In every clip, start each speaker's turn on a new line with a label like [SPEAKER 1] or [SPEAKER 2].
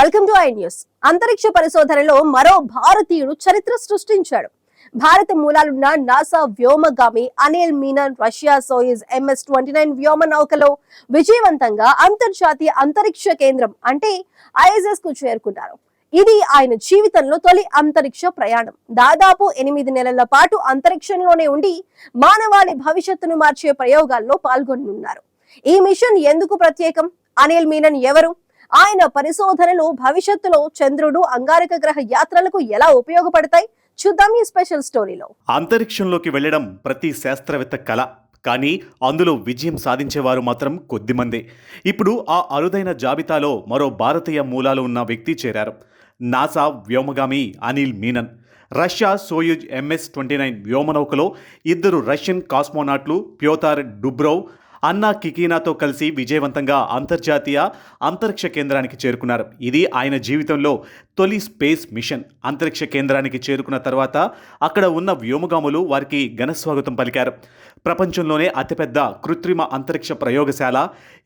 [SPEAKER 1] Welcome to I news. అంతరిక్ష పరిశోధనలో మరో భారతీయుడు చరిత్ర సృష్టించాడు. భారత మూలాలున్న నాసా వ్యోమగామి Anil Menon Russia Soyuz MS-29 వ్యోమ నౌకలో విజయవంతంగా అంతర్జాతీయ అంతరిక్ష కేంద్రం అంటే ISS కు చేరుకున్నారు. ఇది ఆయన జీవితంలో తొలి అంతరిక్ష ప్రయాణం. దాదాపు 8 నెలల పాటు అంతరిక్షంలోనే ఉండి మానవాళి భవిష్యత్తును మార్చే ప్రయోగాల్లో పాల్గొనున్నారు. ఈ మిషన్ ఎందుకు ప్రత్యేకం? అనిల్ మీనన్ ఎవరు? ఆయన పరిశోధనలు భవిష్యత్తులో చంద్రుడు, అంగారక గ్రహ యాత్రలకు ఎలా ఉపయోగపడతాయి చూద్దాం ఈ స్పెషల్ స్టోరీలో.
[SPEAKER 2] అంతరిక్షంలోకి వెళ్లడం ప్రతి శాస్త్రవేత్త కళ. కానీ అందులో విజయం సాధించేవారు మాత్రం కొద్దిమందే. ఇప్పుడు ఆ అరుదైన జాబితాలో మరో భారతీయ మూలాలు ఉన్న వ్యక్తి చేరారు. నాసా వ్యోమగామి Anil Menon. Russia Soyuz MS-29 వ్యోమనౌకలో 2 రష్యన్ కాస్మోనాట్లు ప్యోతార్ డుబ్రోవ్, అన్నా కికీనాతో కలిసి విజయవంతంగా అంతర్జాతీయ అంతరిక్ష కేంద్రానికి చేరుకున్నారు. ఇది ఆయన జీవితంలో తొలి స్పేస్ మిషన్. అంతరిక్ష కేంద్రానికి చేరుకున్న తర్వాత అక్కడ ఉన్న వ్యోమగాములు వారికి ఘనస్వాగతం పలికారు. ప్రపంచంలోనే అతిపెద్ద కృత్రిమ అంతరిక్ష ప్రయోగశాల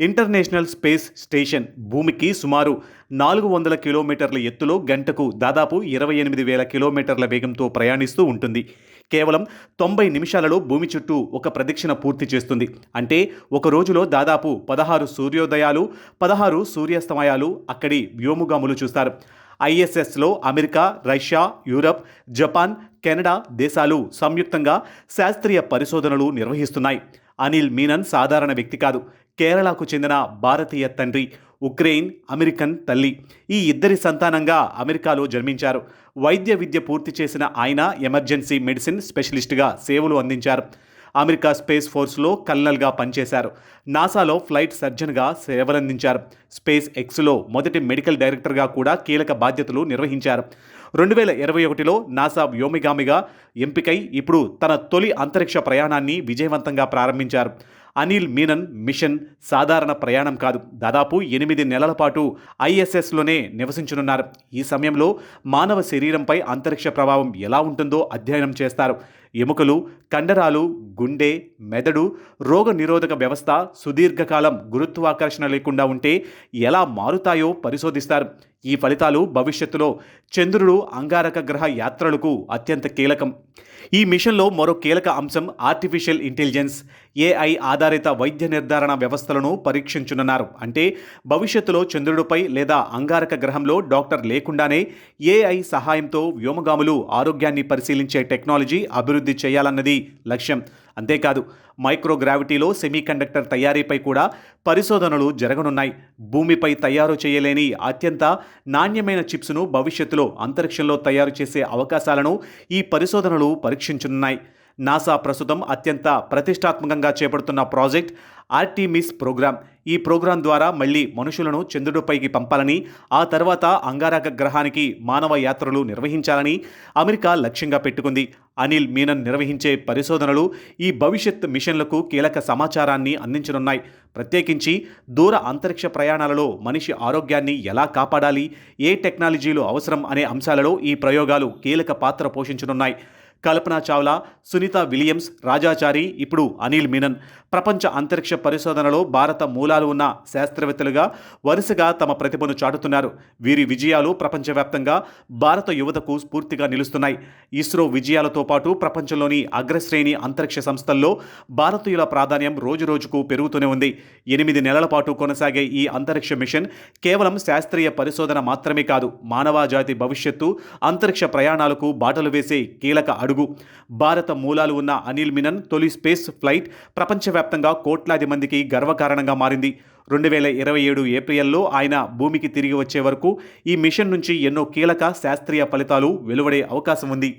[SPEAKER 2] ఇంటర్నేషనల్ స్పేస్ స్టేషన్ భూమికి సుమారు 400 కిలోమీటర్ల ఎత్తులో గంటకు దాదాపు 28,000 కిలోమీటర్ల వేగంతో ప్రయాణిస్తూ ఉంటుంది. కేవలం 90 నిమిషాలలో భూమి చుట్టూ ఒక ప్రదక్షిణ పూర్తి చేస్తుంది. అంటే ఒక రోజులో దాదాపు 16 సూర్యోదయాలు, 16 సూర్యాస్తమయాలు అక్కడి వ్యోమగాములు చూస్తారు. ISSలో America, Russia, Europe, Japan, Canada దేశాలు సంయుక్తంగా శాస్త్రీయ పరిశోధనలు నిర్వహిస్తున్నాయి. అనిల్ మీనన్ సాధారణ వ్యక్తి కాదు. కేరళకు చెందిన భారతీయ తండ్రి, ఉక్రెయిన్ అమెరికన్ తల్లి. ఈ ఇద్దరి సంతానంగా అమెరికాలో జన్మించారు. వైద్య విద్య పూర్తి చేసిన ఆయన ఎమర్జెన్సీ మెడిసిన్ స్పెషలిస్ట్గా సేవలు అందించారు. అమెరికా స్పేస్ ఫోర్స్లో కల్నల్గా పనిచేశారు. నాసాలో ఫ్లైట్ సర్జన్గా సేవలందించారు. స్పేస్ ఎక్స్లో మొదటి మెడికల్ డైరెక్టర్గా కూడా కీలక బాధ్యతలు నిర్వహించారు. 2021లో నాసా వ్యోమగామిగా ఎంపికై ఇప్పుడు తన తొలి అంతరిక్ష ప్రయాణాన్ని విజయవంతంగా ప్రారంభించారు. అనిల్ మీనన్ మిషన్ సాధారణ ప్రయాణం కాదు. దాదాపు 8 నెలల పాటు ISSలోనే నివసించనున్నారు. ఈ సమయంలో మానవ శరీరంపై అంతరిక్ష ప్రభావం ఎలా ఉంటుందో అధ్యయనం చేస్తారు. ఎముకలు, కండరాలు, గుండె, మెదడు, రోగ నిరోధక వ్యవస్థ సుదీర్ఘకాలం గురుత్వాకర్షణ లేకుండా ఉంటే ఎలా మారుతాయో పరిశోధిస్తారు. ఈ ఫలితాలు భవిష్యత్తులో చంద్రుడు, అంగారక గ్రహ యాత్రలకు అత్యంత కీలకం. ఈ మిషన్లో మరో కీలక అంశం ఆర్టిఫిషియల్ ఇంటెలిజెన్స్, AI ఆధారిత వైద్య నిర్ధారణ వ్యవస్థలను పరీక్షించనున్నారు. అంటే భవిష్యత్తులో చంద్రుడిపై లేదా అంగారక గ్రహంలో డాక్టర్ లేకుండానే AI సహాయంతో వ్యోమగాములు ఆరోగ్యాన్ని పరిశీలించే టెక్నాలజీ అభివృద్ధి చేయాలన్నది లక్ష్యం. అంతేకాదు మైక్రోగ్రావిటీలో సెమీకండక్టర్ తయారీపై కూడా పరిశోధనలు జరగనున్నాయి. భూమిపై తయారు చేయలేని అత్యంత నాణ్యమైన చిప్స్ను భవిష్యత్తులో అంతరిక్షంలో తయారు చేసే అవకాశాలను ఈ పరిశోధనలు పరీక్షించనున్నాయి. నాసా ప్రస్తుతం అత్యంత ప్రతిష్టాత్మకంగా చేపడుతున్న ప్రాజెక్ట్ ఆర్టిమిస్ ప్రోగ్రాం. ఈ ప్రోగ్రాం ద్వారా మళ్లీ మనుషులను చంద్రుడిపైకి పంపాలని, ఆ తర్వాత అంగారక గ్రహానికి మానవ యాత్రలు నిర్వహించాలని అమెరికా లక్ష్యంగా పెట్టుకుంది. అనిల్ మీనన్ నిర్వహించే పరిశోధనలు ఈ భవిష్యత్ మిషన్లకు కీలక సమాచారాన్ని అందించనున్నాయి. ప్రత్యేకించి దూర అంతరిక్ష ప్రయాణాలలో మనిషి ఆరోగ్యాన్ని ఎలా కాపాడాలి, ఏ టెక్నాలజీలు అవసరం అనే అంశాలలో ఈ ప్రయోగాలు కీలక పాత్ర పోషించనున్నాయి. కల్పనా చావ్లా, సునీత విలియమ్స్, రాజాచారి, ఇప్పుడు అనిల్ మీనన్ ప్రపంచ అంతరిక్ష పరిశోధనలో భారత మూలాలు ఉన్న శాస్త్రవేత్తలుగా వరుసగా తమ ప్రతిభను చాటుతున్నారు. వీరి విజయాలు ప్రపంచవ్యాప్తంగా భారత యువతకు స్ఫూర్తిగా నిలుస్తున్నాయి. ఇస్రో విజయాలతో పాటు ప్రపంచంలోని అగ్రశ్రేణి అంతరిక్ష సంస్థల్లో భారతీయుల ప్రాధాన్యం రోజురోజుకు పెరుగుతూనే ఉంది. 8 నెలల పాటు కొనసాగే ఈ అంతరిక్ష మిషన్ కేవలం శాస్త్రీయ పరిశోధన మాత్రమే కాదు, మానవజాతి భవిష్యత్తు అంతరిక్ష ప్రయాణాలకు బాటలు వేసే కీలక అడుగు. భారత మూలాలు ఉన్న అనిల్ మీనన్ తొలి స్పేస్ ఫ్లైట్ ప్రపంచవ్యాప్తంగా కోట్లాది మందికి గర్వకారణంగా మారింది. 2027 ఏప్రిల్లో ఆయన భూమికి తిరిగి వచ్చే వరకు ఈ మిషన్ నుంచి ఎన్నో కీలక శాస్త్రీయ ఫలితాలు వెలువడే అవకాశం ఉంది.